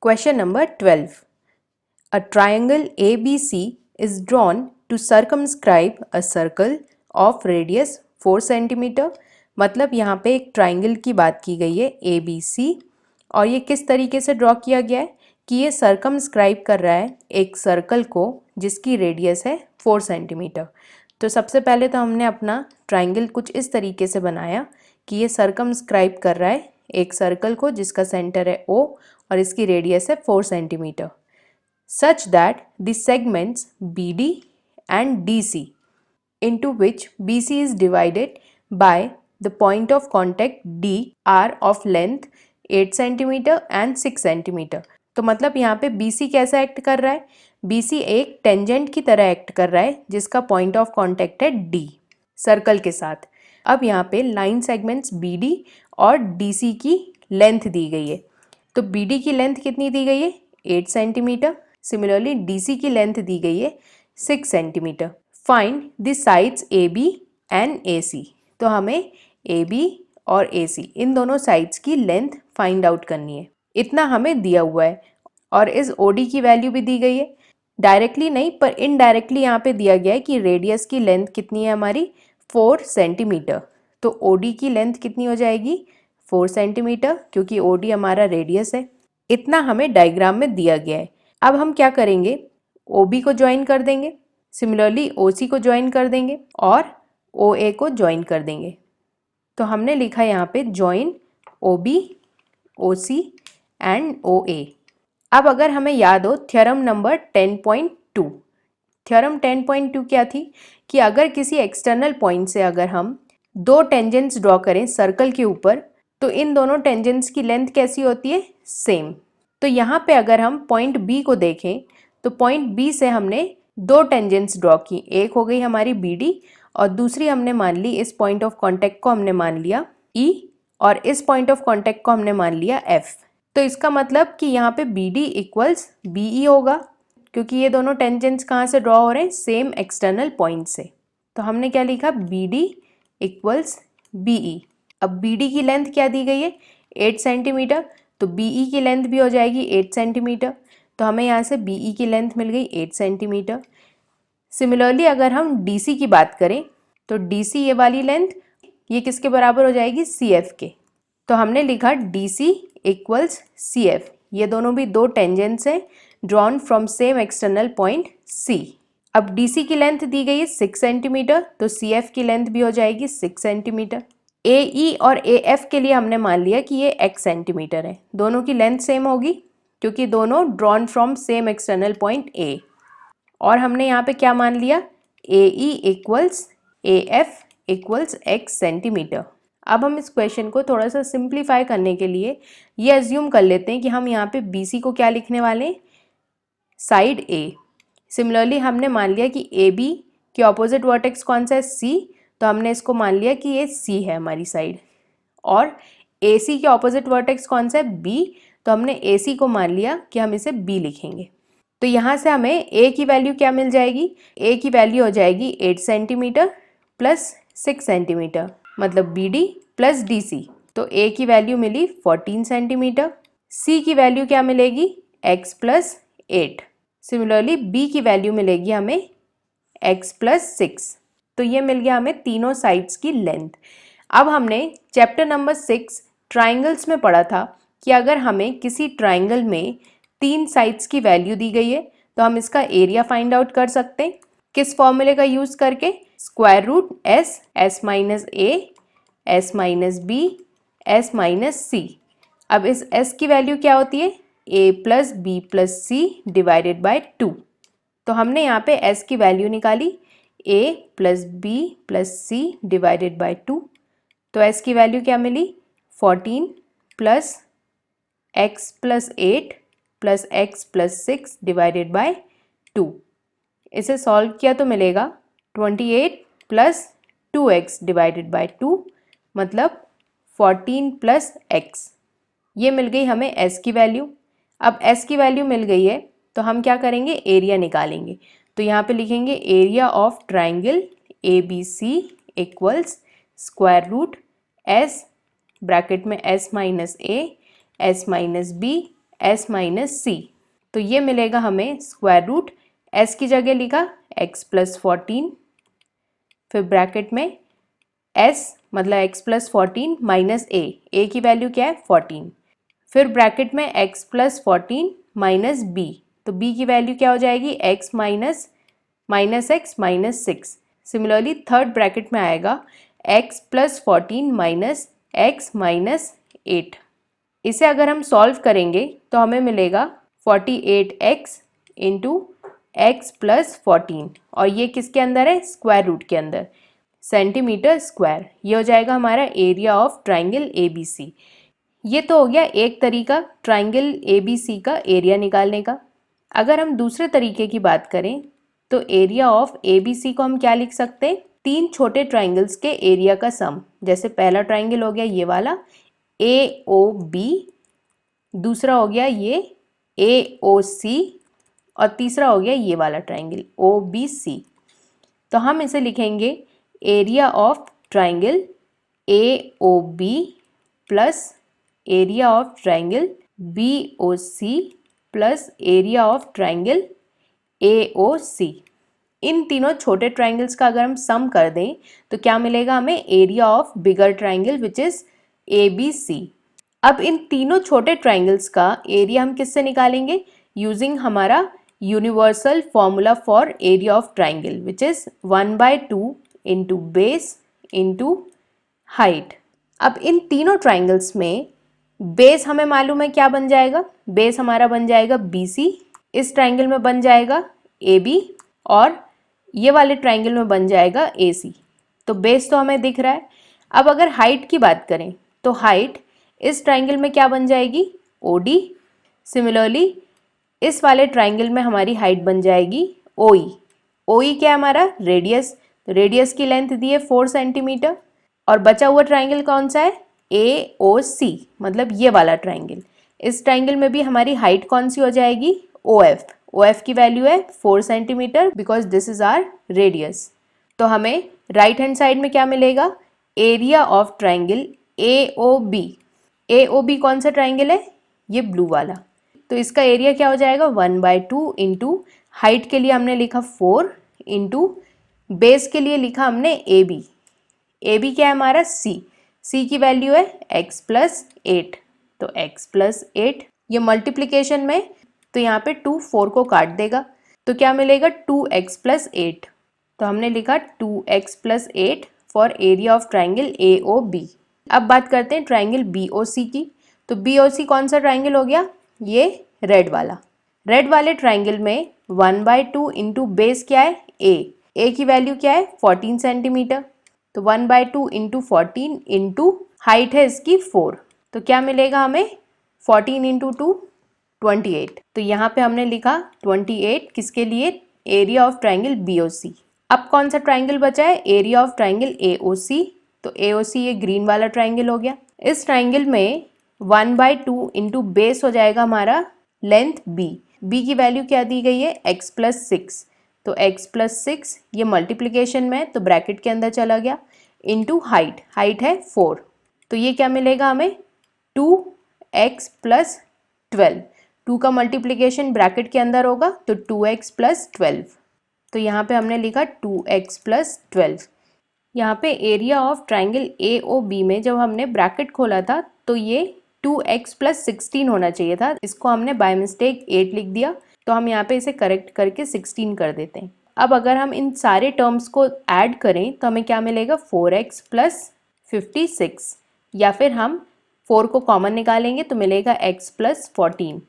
Question number 12. A triangle ABC is drawn to circumscribe a circle of radius 4 cm. मतलब यहाँ पे एक triangle की बात की गई है ABC और ये किस तरीके से ड्रॉ किया गया है कि ये सर्कमस्क्राइब कर रहा है एक सर्कल को जिसकी रेडियस है 4 सेंटीमीटर। तो सबसे पहले तो हमने अपना ट्राइंगल कुछ इस तरीके से बनाया कि ये सर्कमस्क्राइब कर रहा है एक सर्कल को जिसका सेंटर है O और इसकी रेडियस है 4 centimetre, such that the segments BD and DC, into which BC is divided by the point of contact D, are of length 8 cm and 6 cm. तो मतलब यहाँ पे BC कैसा एक्ट कर रहा है? BC एक टेंजेंट की तरह एक्ट कर रहा है जिसका पॉइंट ऑफ कॉन्टेक्ट है D सर्कल के साथ। अब यहाँ पे लाइन सेगमेंट्स BD और DC की लेंथ दी गई है। तो BD की लेंथ कितनी दी गई है? 8 सेंटीमीटर। सिमिलरली DC की लेंथ दी गई है 6 centimetre. Find the sides AB and AC। तो हमें AB और AC इन दोनों साइड्स की लेंथ फाइंड आउट करनी है। इतना हमें दिया हुआ है और इस OD की वैल्यू भी दी गई है। डायरेक्टली नहीं पर इनडायरेक्टली यहाँ पे दिया गया है कि रेडियस की लेंथ कितनी है हमारी 4 सेंटीमीटर। तो OD की लेंथ कितनी हो जाएगी 4 सेंटीमीटर क्योंकि OD हमारा रेडियस है। इतना हमें डायग्राम में दिया गया है। अब हम क्या करेंगे OB को ज्वाइन कर देंगे, सिमिलरली OC को ज्वाइन कर देंगे और OA को ज्वाइन कर देंगे। तो हमने लिखा यहाँ पे join OB, OC and OA। अब अगर हमें याद हो थ्योरम नंबर 10.2, थ्योरम 10.2 क्या थी कि अगर किसी एक्सटर्नल पॉइंट से अगर हम दो टेंजेंट्स ड्रॉ करें सर्कल के ऊपर तो इन दोनों टेंजेंट्स की लेंथ कैसी होती है? सेम। तो यहाँ पे अगर हम पॉइंट B को देखें तो पॉइंट B से हमने दो टेंजेंट्स ड्रॉ की, एक हो गई हमारी BD और दूसरी हमने मान ली इस पॉइंट ऑफ कांटेक्ट को हमने मान लिया E और इस पॉइंट ऑफ कांटेक्ट को हमने मान लिया F। तो इसका मतलब कि यहाँ पे BD इक्वल्स BE होगा क्योंकि ये दोनों टेंजेंट्स कहाँ से ड्रॉ हो रहे हैं? सेम एक्सटर्नल पॉइंट से। तो हमने क्या लिखा BD इक्वल्स BE। अब BD की लेंथ क्या दी गई है 8 सेंटीमीटर, तो BE की लेंथ भी हो जाएगी 8 सेंटीमीटर। तो हमें यहाँ से BE की लेंथ मिल गई 8 सेंटीमीटर। सिमिलरली अगर हम DC की बात करें तो DC ये वाली लेंथ ये किसके बराबर हो जाएगी? CF के। तो हमने लिखा DC इक्वल्स CF। ये दोनों भी दो टेंजेंट्स हैं drawn from same external point C। अब DC की लेंथ दी गई है 6 सेंटीमीटर तो CF की लेंथ भी हो जाएगी 6 सेंटीमीटर। AE और AF के लिए हमने मान लिया कि ये x सेंटीमीटर है, दोनों की लेंथ सेम होगी क्योंकि दोनों drawn from same external point A। और हमने यहाँ पे क्या मान लिया AE equals AF equals x centimetre. अब हम इस क्वेश्चन को थोड़ा सा सिंप्लीफाई करने के लिए ये एज्यूम कर लेते हैं कि हम यहाँ पे BC को क्या लिखने वाले हैं? Side A। सिमिलरली हमने मान लिया कि AB के ऑपोजिट वर्टेक्स कौन सा है? C। तो हमने इसको मान लिया कि ये C है हमारी साइड। और AC के ऑपोजिट वर्टेक्स कौन सा है? B। तो हमने AC को मान लिया कि हम इसे B लिखेंगे। तो यहाँ से हमें A की वैल्यू क्या मिल जाएगी? A की वैल्यू हो जाएगी 8 सेंटीमीटर प्लस 6 सेंटीमीटर मतलब BD प्लस DC। तो A की वैल्यू मिली 14 सेंटीमीटर। C की वैल्यू क्या मिलेगी? X plus 8। सिमिलरली B की वैल्यू मिलेगी हमें X प्लस 6। तो ये मिल गया हमें तीनों साइड्स की लेंथ। अब हमने चैप्टर नंबर 6 ट्राइंगल्स में पढ़ा था कि अगर हमें किसी ट्राइंगल में 3 साइड्स की वैल्यू दी गई है तो हम इसका एरिया फाइंड आउट कर सकते हैं किस फॉर्मूले का यूज़ करके? Square root S, S minus A, S minus B, S minus C। अब इस S की वैल्यू क्या होती है? A plus B plus C divided by 2। तो हमने यहाँ पे S की वैल्यू निकाली A plus B plus C divided by 2। तो S की वैल्यू क्या मिली? 14 plus x plus 8 plus x plus 6 divided by 2। इसे सॉल्व किया तो मिलेगा 28 प्लस 2x डिवाइडेड बाय 2 मतलब 14 प्लस x। ये मिल गई हमें S की वैल्यू। अब S की वैल्यू मिल गई है तो हम क्या करेंगे? एरिया निकालेंगे। तो यहाँ पे लिखेंगे area of triangle ABC equals square root S bracket में S minus A, S minus B, s minus C. तो ये मिलेगा हमें स्क्वायर रूट s की जगह लिखा x प्लस 14, फिर ब्रैकेट में s मतलब x प्लस 14 माइनस a की वैल्यू क्या है 14, फिर ब्रैकेट में x प्लस 14 माइनस b, तो b की वैल्यू क्या हो जाएगी x minus x minus 6। Similarly third bracket में आएगा x plus 14 minus x minus 8। इसे अगर हम सॉल्व करेंगे तो हमें मिलेगा 48x इंटू एक्स प्लस 14, और ये किसके अंदर है स्क्वायर रूट के अंदर, सेंटीमीटर स्क्वायर। ये हो जाएगा हमारा एरिया ऑफ ट्राइंगल ABC। ये तो हो गया एक तरीका ट्राइंगल ABC का एरिया निकालने का। अगर हम दूसरे तरीके की बात करें तो एरिया ऑफ ABC को हम क्या लिख सकते हैं, तीन छोटे ट्राइंगल्स के एरिया का सम। जैसे पहला ट्राइंगल हो गया ये वाला AOB, दूसरा हो गया ये AOC, और तीसरा हो गया ये वाला ट्राइंगल OBC। तो हम इसे लिखेंगे area of triangle AOB plus area of triangle BOC plus area of triangle AOC। इन तीनों छोटे ट्राइंगल्स का अगर हम सम कर दें तो क्या मिलेगा हमें area of bigger triangle which is ABC। अब इन तीनों छोटे ट्राइंगल्स का एरिया हम किससे निकालेंगे, यूजिंग हमारा universal formula for area of triangle which is 1/2 into base into height. अब इन तीनों ट्राइंगल्स में बेस हमें मालूम है क्या बन जाएगा, बेस हमारा बन जाएगा BC, इस ट्राइंगल में बन जाएगा AB, और ये वाले ट्राइंगल में बन जाएगा AC। तो बेस तो हमें दिख रहा है। अब अगर हाइट की बात करें तो हाइट इस ट्राइंगल में क्या बन जाएगी OD। सिमिलरली इस वाले ट्राइंगल में हमारी हाइट बन जाएगी OE। OE क्या है हमारा रेडियस, तो रेडियस की लेंथ दी है 4 सेंटीमीटर, और बचा हुआ ट्राइंगल कौन सा है AOC, मतलब ये वाला ट्राइंगल। इस ट्राइंगल में भी हमारी हाइट कौन सी हो जाएगी OF की वैल्यू है 4 centimetre because this is our radius. तो हमें राइट हैंड साइड में क्या मिलेगा, एरिया ऑफ ट्राइंगल AOB कौन सा ट्राइंगल है, ये ब्लू वाला। तो इसका एरिया क्या हो जाएगा 1/2 इंटू हाइट के लिए हमने लिखा 4 इंटू बेस के लिए लिखा हमने AB क्या है हमारा C की वैल्यू है x प्लस 8, तो x प्लस 8। ये मल्टीप्लिकेशन में तो यहाँ पे 2 4 को काट देगा, तो क्या मिलेगा 2x प्लस 8। तो हमने लिखा 2x plus 8 for area of triangle AOB। अब बात करते हैं ट्राइंगल BOC की। तो BOC कौन सा ट्राइंगल हो गया, ये रेड वाले ट्राइंगल में 1/2 इंटू बेस क्या है A की वैल्यू क्या है 14 सेंटीमीटर, तो 1/2 इंटू 14 इंटू हाइट है इसकी 4, तो क्या मिलेगा हमें 14 इंटू 2 28। तो यहाँ पे हमने लिखा 28 किसके लिए, एरिया ऑफ ट्राइंगल BOC। अब कौन सा ट्राइंगल बचा है, एरिया ऑफ ट्राइंगल AOC। तो AOC ये ग्रीन वाला ट्राइंगल हो गया। इस ट्राइंगल में 1/2 इंटू बेस हो जाएगा हमारा लेंथ B की वैल्यू क्या दी गई है x प्लस 6, तो x प्लस 6 ये मल्टीप्लिकेशन में तो ब्रैकेट के अंदर चला गया, इंटू हाइट है 4, तो ये क्या मिलेगा हमें 2x प्लस 12। 2 का मल्टीप्लिकेशन ब्रैकेट के अंदर होगा तो 2x प्लस 12, तो यहाँ पे हमने लिखा 2x प्लस 12। यहाँ पे एरिया ऑफ ट्राइंगल AOB में जब हमने ब्रैकेट खोला था तो ये 2x प्लस 16 होना चाहिए था, इसको हमने बाय मिस्टेक 8 लिख दिया, तो हम यहाँ पे इसे करेक्ट करके 16 कर देते हैं। अब अगर हम इन सारे टर्म्स को ऐड करें तो हमें क्या मिलेगा 4x प्लस 56, या फिर हम 4 को कॉमन निकालेंगे तो मिलेगा x प्लस 14।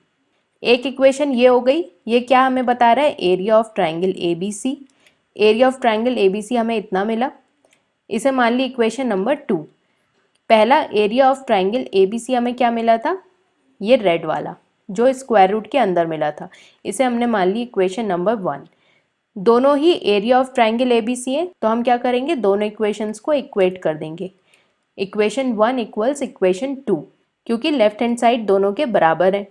एक इक्वेशन ये हो गई। ये क्या हमें बता रहा है, area of triangle ABC। Area of triangle ABC हमें इतना मिला। इसे मान ली इक्वेशन नंबर 2। पहला एरिया ऑफ ट्राइंगल ABC हमें क्या मिला था, ये रेड वाला जो स्क्वायर रूट के अंदर मिला था, इसे हमने मान ली इक्वेशन नंबर 1। दोनों ही एरिया ऑफ ट्राइंगल ABC है, तो हम क्या करेंगे दोनों इक्वेशंस को इक्वेट कर देंगे। इक्वेशन 1 इक्वल्स इक्वेशन 2, क्योंकि लेफ्ट हैंड साइड दोनों के बराबर है।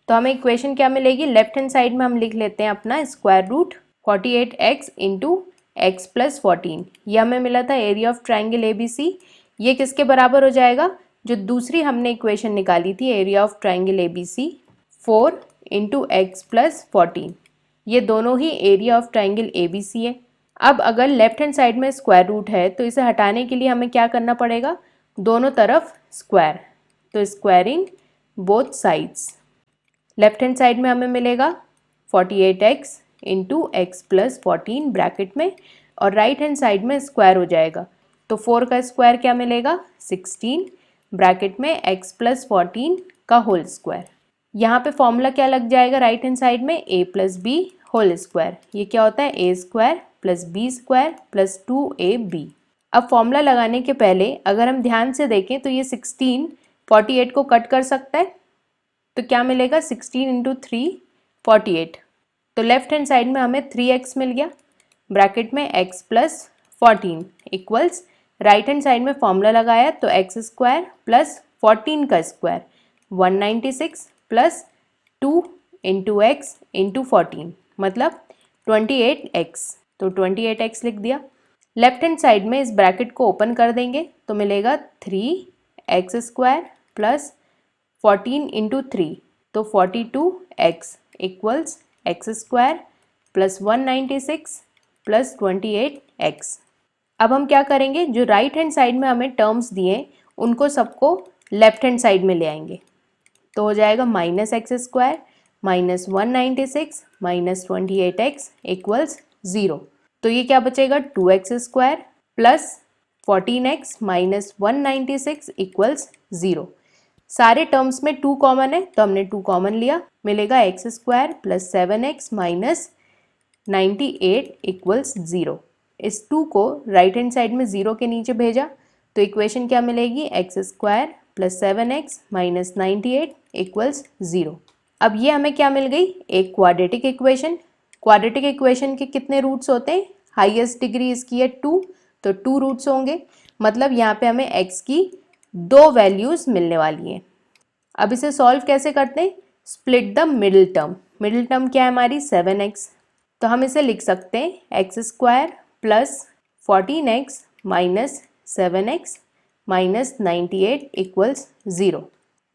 तो हमें इक्वेशन क्या मिलेगी, लेफ्ट हैंड साइड में हम लिख लेते हैं अपना square root 48x into x plus 14, यह हमें मिला था एरिया ऑफ ट्राइंगल ABC। ये किसके बराबर हो जाएगा, जो दूसरी हमने इक्वेशन निकाली थी area of triangle ABC 4 into x plus 14, ये दोनों ही एरिया ऑफ ट्राइंगल ABC है। अब अगर लेफ्ट हैंड साइड में स्क्वायर रूट है तो इसे हटाने के लिए हमें क्या करना पड़ेगा, दोनों तरफ स्क्वायर, तो squaring both sides. Left hand side में हमें मिलेगा 48x into x plus 14 bracket में, और राइट हैंड साइड में स्क्वायर हो जाएगा, तो 4 का स्क्वायर क्या मिलेगा 16 ब्रैकेट में x प्लस 14 का होल स्क्वायर। यहाँ पे फॉर्मूला क्या लग जाएगा राइट हैंड साइड में, a plus b whole square, ये क्या होता है a square plus b square plus 2ab। अब फॉर्मूला लगाने के पहले अगर हम ध्यान से देखें तो ये 16 48 को कट कर सकता है, तो क्या मिलेगा 16 इंटू 3 48, तो लेफ्ट हैंड साइड में हमें 3x मिल गया ब्रैकेट में x plus 14 equals, right hand side में फॉर्मूला लगाया तो एक्स स्क्वायर प्लस 14 का square 196 plus 2 into x into 14 मतलब 28x, तो 28x लिख दिया। लेफ्ट हैंड साइड में इस ब्रैकेट को ओपन कर देंगे तो मिलेगा 3x स्क्वायर प्लस 14 इंटू 3, तो 42x equals x square plus 196 plus 28x। अब हम क्या करेंगे, जो राइट हैंड साइड में हमें टर्म्स दिए उनको सबको लेफ्ट हैंड साइड में ले आएंगे, तो हो जाएगा minus x square minus 196 minus 28x equals 0, तो ये क्या बचेगा 2x square plus 14x minus 196 equals 0। सारे टर्म्स में 2 कॉमन है तो हमने 2 कॉमन लिया, मिलेगा x square plus 7x minus 98 equals 0। इस 2 को राइट हैंड साइड में 0 के नीचे भेजा तो इक्वेशन क्या मिलेगी, x square plus 7x minus 98 equals 0। अब ये हमें क्या मिल गई, एक क्वाड्रेटिक इक्वेशन। क्वाड्रेटिक इक्वेशन के कितने रूट्स होते हैं, हाईएस्ट डिग्री इसकी है 2, तो 2 रूट्स होंगे, मतलब यहाँ पे हमें x की 2 वैल्यूज मिलने वाली हैं। अब इसे सॉल्व कैसे करते हैं, split the middle term. Middle term क्या है हमारी 7x, तो हम इसे लिख सकते हैं x square plus 14x minus 7x minus 98 equals 0,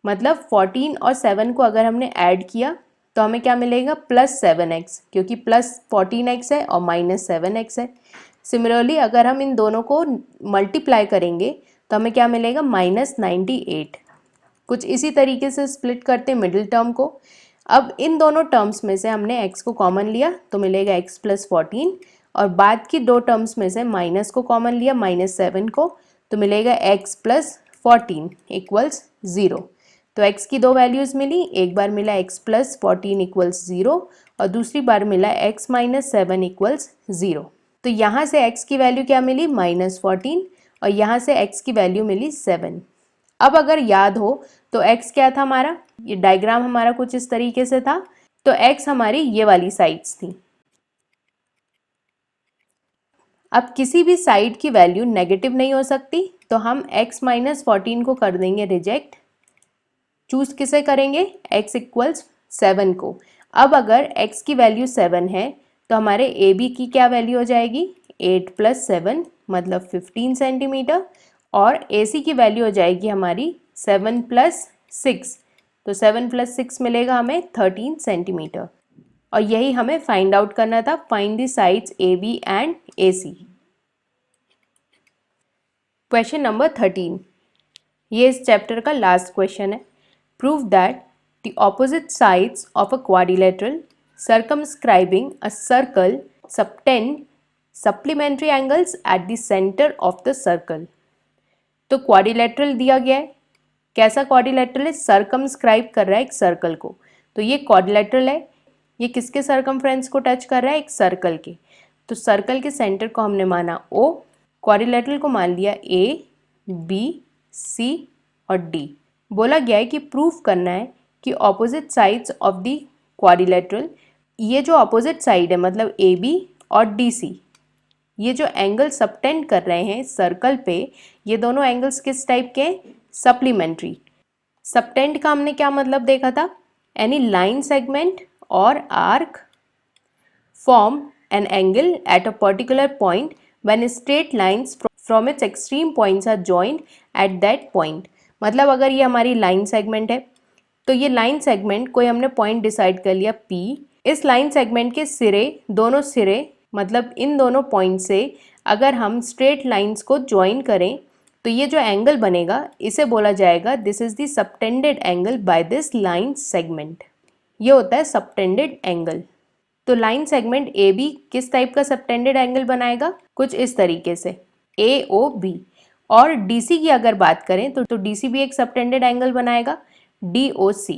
मतलब 14 और 7 को अगर हमने ऐड किया तो हमें क्या मिलेगा प्लस 7x, क्योंकि प्लस 14x है और माइनस 7x है। सिमिलरली अगर हम इन दोनों को मल्टीप्लाई करेंगे तो हमें क्या मिलेगा माइनस 98। कुछ इसी तरीके से स्प्लिट करते हैं मिडिल टर्म को। अब इन दोनों टर्म्स में से हमने x को कॉमन लिया तो मिलेगा x प्लस 14, और बाद की 2 टर्म्स में से माइनस को कॉमन लिया माइनस 7 को, तो मिलेगा x प्लस 14 इक्वल्स 0। तो x की 2 वैल्यूज़ मिली, एक बार मिला x प्लस 14 इक्वल्स 0 और दूसरी बार मिला x माइनस 7 इक्वल्स 0। तो यहाँ से x की वैल्यू क्या मिली माइनस 14 और यहाँ से x की वैल्यू मिली 7। अब अगर याद हो तो x क्या था हमारा, ये डायग्राम हमारा कुछ इस तरीके से था, तो x हमारी ये वाली साइड्स थी। अब किसी भी साइड की वैल्यू नेगेटिव नहीं हो सकती, तो हम x माइनस 14 को कर देंगे रिजेक्ट, चूज किसे करेंगे x इक्वल्स 7 को। अब अगर x की वैल्यू 7 है तो हमारे AB की क्या वैल्यू हो जाएगी 8 प्लस 7 मतलब 15 सेंटीमीटर, और AC की वैल्यू हो जाएगी हमारी 7 प्लस 6, तो 7 प्लस 6 मिलेगा हमें 13 सेंटीमीटर। और यही हमें फाइंड आउट करना था, find the sides AB and AC। Question number 13, ये इस चैप्टर का लास्ट क्वेश्चन है। Prove that the opposite sides of a quadrilateral circumscribing a circle subtend supplementary angles at the center of the circle। तो quadrilateral दिया गया है, कैसा quadrilateral है, सर्कमस्क्राइब कर रहा है एक सर्कल को, तो ये क्वाड्रिलेटरल है, ये किसके सर्कमफ्रेंस को टच कर रहा है, एक सर्कल के, तो सर्कल के सेंटर को हमने माना O, क्वाड्रिलेटरल को मान लिया A, B, C और D। बोला गया है कि प्रूफ करना है कि opposite sides of the quadrilateral, ये जो ऑपोजिट साइड है मतलब AB और DC, ये जो एंगल सबटेंड कर रहे हैं सर्कल पे, ये दोनों एंगल्स किस टाइप के हैं, सप्लीमेंट्री। सबटेंड का हमने क्या मतलब देखा था, any line segment or arc form an angle at a particular point when straight lines from its extreme points are joined at that point. मतलब अगर ये हमारी लाइन सेगमेंट है तो ये लाइन सेगमेंट कोई हमने पॉइंट डिसाइड कर लिया P। इस लाइन सेगमेंट के सिरे, दोनों सिरे मतलब इन दोनों पॉइंट से अगर हम स्ट्रेट लाइंस को ज्वाइन करें तो ये जो एंगल बनेगा इसे बोला जाएगा this is the subtended angle by this line segment. ये होता है सबटेंडेड एंगल। तो लाइन सेगमेंट ए बी किस टाइप का सबटेंडेड एंगल बनाएगा, कुछ इस तरीके से AOB। और DC की अगर बात करें तो DC भी एक सबटेंडेड एंगल बनाएगा DOC।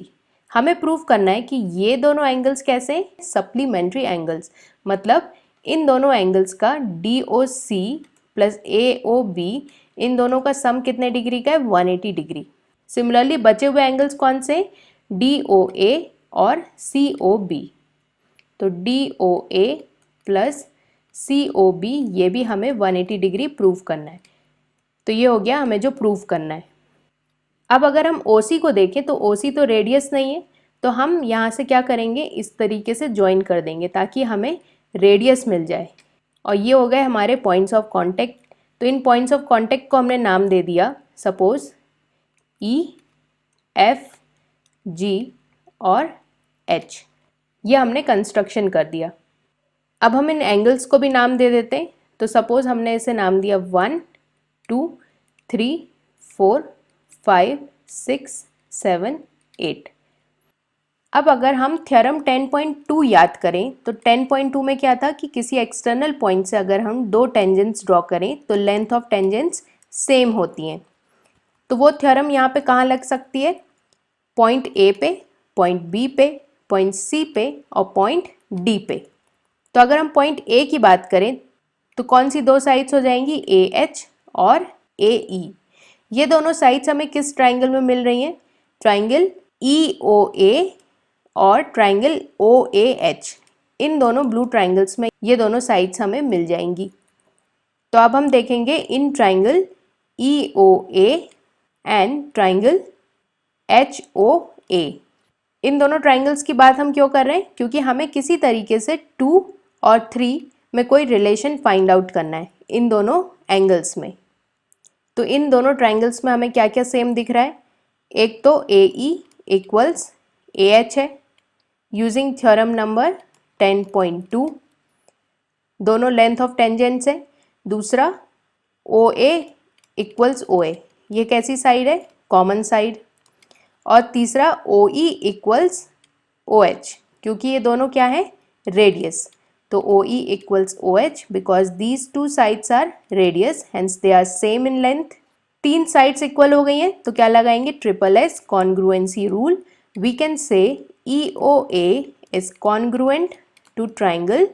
हमें प्रूव करना है कि ये दोनों एंगल्स कैसे, सप्लीमेंट्री एंगल्स, मतलब इन दोनों एंगल्स का DOC प्लस AOB इन दोनों का सम कितने डिग्री का है, 180 डिग्री। सिमिलरली बचे हुए एंगल्स कौन से, DOA और COB। तो DOA प्लस COB ये भी हमें 180 डिग्री प्रूव करना है। तो ये हो गया हमें जो प्रूव करना है। अब अगर हम OC को देखें तो OC तो रेडियस नहीं है, तो हम यहाँ से क्या करेंगे, इस तरीके से ज्वाइन कर देंगे ताकि हमें रेडियस मिल जाए। और ये हो गए हमारे पॉइंट्स ऑफ कांटेक्ट। तो इन पॉइंट्स ऑफ कांटेक्ट को हमने नाम दे दिया सपोज E, F, G और H। ये हमने कंस्ट्रक्शन कर दिया। अब हम इन एंगल्स को भी नाम दे देते हैं। तो सपोज हमने इसे नाम दिया 1, 2, 3, 4, 5, 6, 7, 8। अब अगर हम थ्योरम 10.2 याद करें तो 10.2 में क्या था कि किसी एक्सटर्नल पॉइंट से अगर हम दो टेंजेंट्स ड्रॉ करें तो लेंथ ऑफ टेंजेंट्स सेम होती हैं। तो वो थ्योरम यहाँ पे कहाँ लग सकती है, पॉइंट A पे, पॉइंट B पे, पॉइंट C पे और पॉइंट D पे। तो अगर हम पॉइंट A की बात करें तो कौन सी दो साइड्स हो जाएंगी, AH और AE। ये दोनों साइड्स हमें किस ट्राइंगल में मिल रही हैं, ट्राइंगल EOA और ट्राइंगल OAH। इन दोनों ब्लू ट्राइंगल्स में ये दोनों साइड्स हमें मिल जाएंगी। तो अब हम देखेंगे in triangle EOA and triangle HOA। इन दोनों ट्राइंगल्स की बात हम क्यों कर रहे हैं, क्योंकि हमें किसी तरीके से 2 और 3 में कोई रिलेशन फाइंड आउट करना है इन दोनों एंगल्स में। तो इन दोनों ट्राइंगल्स में हमें क्या क्या सेम दिख रहा है, एक तो AE इक्वल्स AH है यूजिंग थ्योरम नंबर 10.2, दोनों लेंथ ऑफ टेंजेंट्स है। दूसरा OA इक्वल्स OA, ये कैसी साइड है, कॉमन साइड। और तीसरा OE इक्वल्स OH, क्योंकि ये दोनों क्या है, रेडियस। तो OE equals OH because these two sides are radius hence they are same in length. तीन साइड्स इक्वल हो गई हैं तो क्या लगाएंगे, SSS congruency rule. We can say EOA is congruent to triangle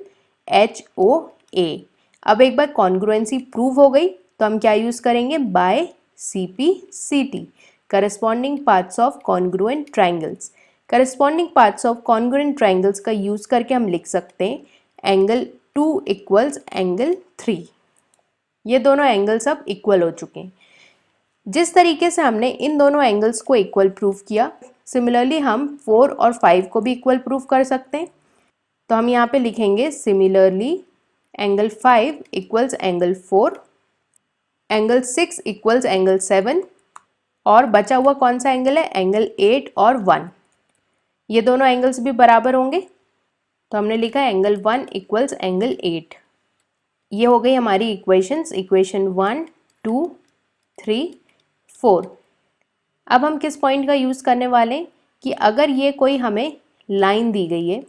HOA। अब एक बार कॉन्ग्रुएंसी प्रूव हो गई तो हम क्या यूज करेंगे, by CPCT, corresponding parts of congruent triangles. Corresponding parts of congruent triangles का यूज करके हम लिख सकते हैं एंगल 2 इक्वल्स एंगल 3। ये दोनों एंगल्स अब इक्वल हो चुके हैं। जिस तरीके से हमने इन दोनों एंगल्स को इक्वल प्रूव किया, सिमिलरली हम 4 और 5 को भी इक्वल प्रूव कर सकते हैं। तो हम यहाँ पे लिखेंगे similarly angle 5 equals angle 4, angle 6 equals angle 7 और बचा हुआ कौन सा एंगल है, एंगल 8 और 1। ये दोनों एंगल्स भी बराबर होंगे तो हमने लिखा एंगल 1 इक्वल्स एंगल 8। ये हो गई हमारी इक्वेशंस, इक्वेशन 1, 2, 3, 4। अब हम किस पॉइंट का यूज़ करने वाले हैं कि अगर ये कोई हमें लाइन दी गई है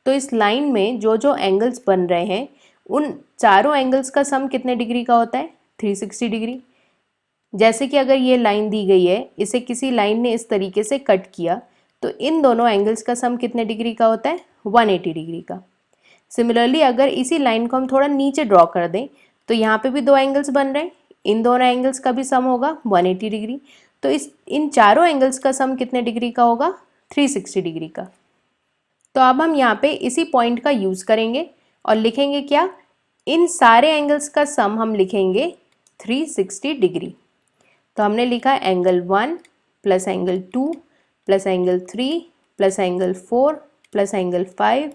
तो इस लाइन में जो जो एंगल्स बन रहे हैं उन चारों एंगल्स का सम कितने डिग्री का होता है, 360 डिग्री। जैसे कि अगर ये लाइन दी गई है, इसे किसी लाइन ने इस तरीके से कट किया तो इन दोनों एंगल्स का सम कितने डिग्री का होता है, 180 डिग्री का। सिमिलरली अगर इसी लाइन को हम थोड़ा नीचे ड्रॉ कर दें तो यहाँ पे भी दो एंगल्स बन रहे हैं, इन दोनों एंगल्स का भी सम होगा 180 डिग्री। तो इन चारों एंगल्स का सम कितने डिग्री का होगा, 360 डिग्री का। तो अब हम यहाँ पे इसी पॉइंट का यूज़ करेंगे और लिखेंगे क्या, इन सारे एंगल्स का सम हम लिखेंगे 360 डिग्री। तो हमने लिखा angle 1 plus angle 2 plus angle 3 plus angle 4 plus angle 5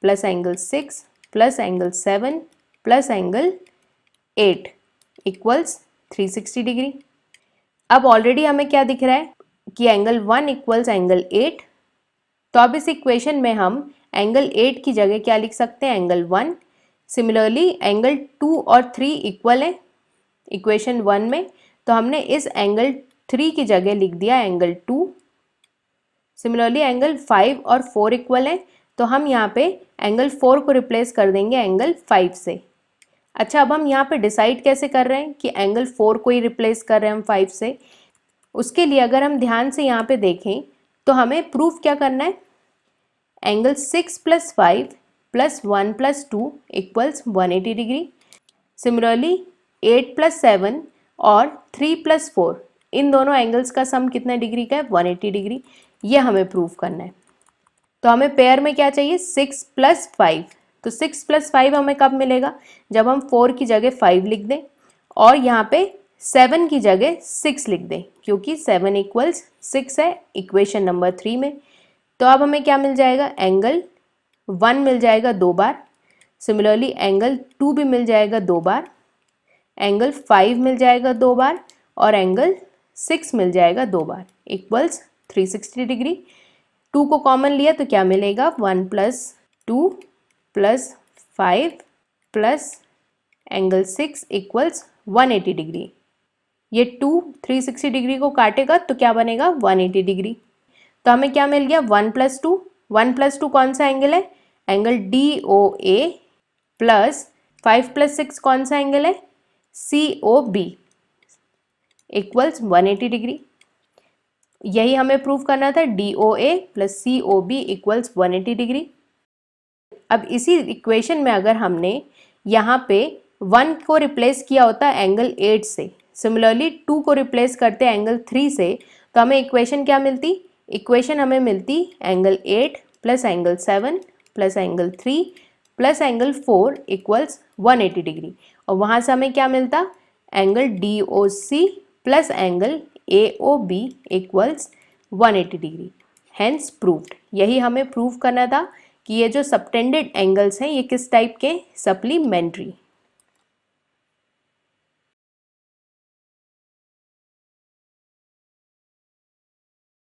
plus angle 6 plus angle 7 plus angle 8 equals 360 degree. अब ऑलरेडी हमें क्या दिख रहा है, कि एंगल 1 इक्वल्स एंगल 8, तो अब इस इक्वेशन में हम एंगल 8 की जगह क्या लिख सकते हैं, एंगल 1। सिमिलरली एंगल 2 और 3 इक्वल है इक्वेशन 1 में, तो हमने इस एंगल 3 की जगह लिख दिया एंगल 2। सिमिलरली एंगल 5 और 4 इक्वल है, तो हम यहाँ पे एंगल 4 को रिप्लेस कर देंगे एंगल 5 से। अच्छा, अब हम यहाँ पे डिसाइड कैसे कर रहे हैं कि एंगल 4 को ही रिप्लेस कर रहे हैं हम 5 से। उसके लिए अगर हम ध्यान से यहाँ पे देखें तो हमें प्रूफ क्या करना है, एंगल 6 + 5 + 1 + 2 इक्वल्स 180 डिग्री। सिमिलरली 8 + 7 और 3 + 4, इन दोनों एंगल्स का सम कितने डिग्री का है, 180 डिग्री। ये हमें प्रूफ करना है। तो हमें पेयर में क्या चाहिए, 6 + 5। तो 6 + 5 हमें कब मिलेगा, जब हम 4 की जगह 5 लिख दें और यहाँ पे 7 की जगह 6 लिख दें, क्योंकि 7 इक्वल्स 6 है इक्वेशन नंबर 3 में। तो अब हमें क्या मिल जाएगा, एंगल 1 मिल जाएगा 2 बार। सिमिलरली एंगल 2 भी मिल जाएगा 2 बार, एंगल 5 मिल जाएगा 2 बार और एंगल 6 मिल जाएगा 2 बार, इक्वल्स 360 डिग्री। 2 को कॉमन लिया तो क्या मिलेगा, 1 + 2 + 5 प्लस एंगल 6 इक्वल्स 180 डिग्री। ये 2 360 डिग्री को काटेगा तो क्या बनेगा, 180 डिग्री। तो हमें क्या मिल गया, 1 + 2। 1 + 2 कौन सा एंगल है, एंगल DOA, प्लस 5 + 6 कौन सा एंगल है, COB, इक्वल्स 180 डिग्री। यही हमें प्रूव करना था, DOA + COB इक्वल्स 180 डिग्री। अब इसी इक्वेशन में अगर हमने यहाँ पे 1 को रिप्लेस किया होता एंगल 8 से, सिमिलरली 2 को रिप्लेस करते एंगल 3 से, तो हमें इक्वेशन क्या मिलती, इक्वेशन हमें मिलती angle 8 + angle 7 + angle 3 + angle 4 equals 180 degree. और वहाँ से हमें क्या मिलता, angle DOC + angle AOB equals 180 degree. Hence proved. यही हमें प्रूव करना था कि ये जो सबटेंडेड एंगल्स हैं ये किस टाइप के, सप्लीमेंट्री।